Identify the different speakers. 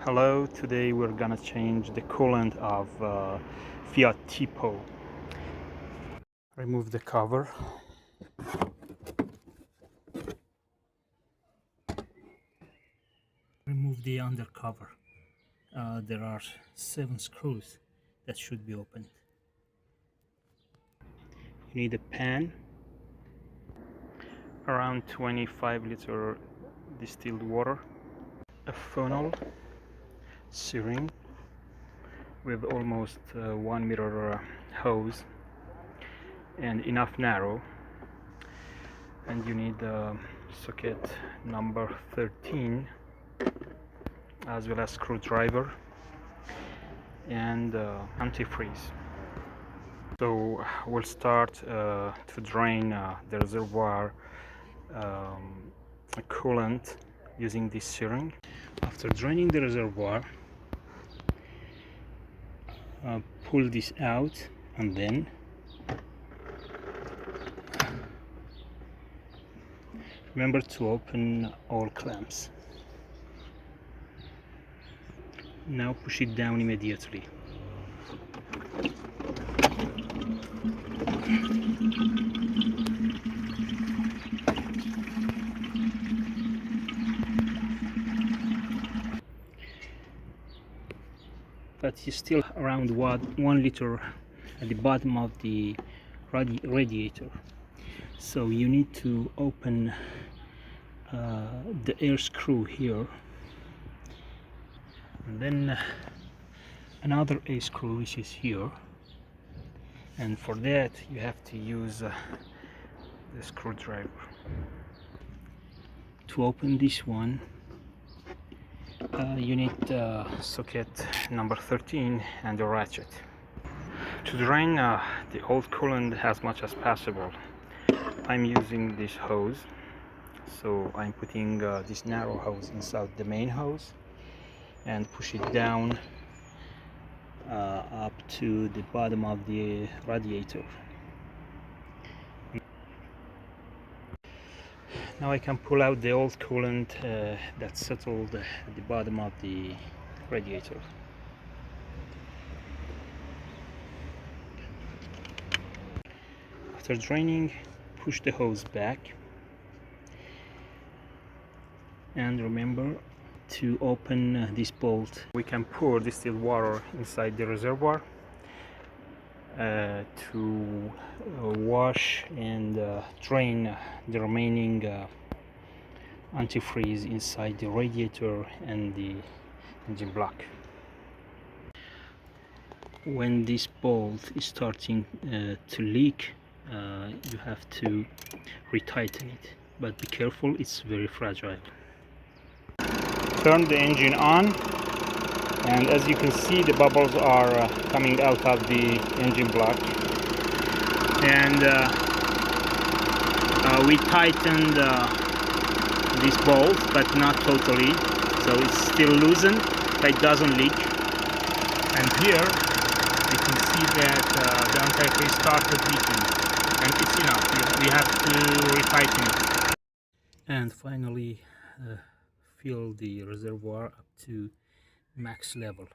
Speaker 1: Hello, today we're gonna change the coolant of Fiat Tipo. Remove the cover. Remove the undercover. There are 7 screws that should be opened. You need a pan, around 25-liter distilled water, a funnel, syringe with almost 1 meter hose and enough narrow, and you need socket number 13 as well as screwdriver and antifreeze. So we'll start to drain the reservoir coolant using this syringe. After draining the reservoir, pull this out and then remember to open all clamps. Now push it down immediately. But you still around 1 liter at the bottom of the radiator, so you need to open the air screw here, and then another air screw which is here, and for that you have to use the screwdriver. To open this one, you need socket number 13 and a ratchet. To drain the old coolant as much as possible, I'm using this hose. So I'm putting this narrow hose inside the main hose and push it down up to the bottom of the radiator. Now I can pull out the old coolant that settled at the bottom of the radiator. After draining, push the hose back and remember to open this bolt. We can pour distilled water inside the reservoir to wash and drain the remaining antifreeze inside the radiator and the engine block. When this bolt is starting to leak, you have to retighten it, but be careful, it's very fragile. Turn the engine on, and as you can see, the bubbles are coming out of the engine block, and we tightened this bolt, but not totally, so it's still loosened, but it doesn't leak. And here you can see that the antifreeze started leaking, and it's enough. We have to retighten it. And finally fill the reservoir up to max level.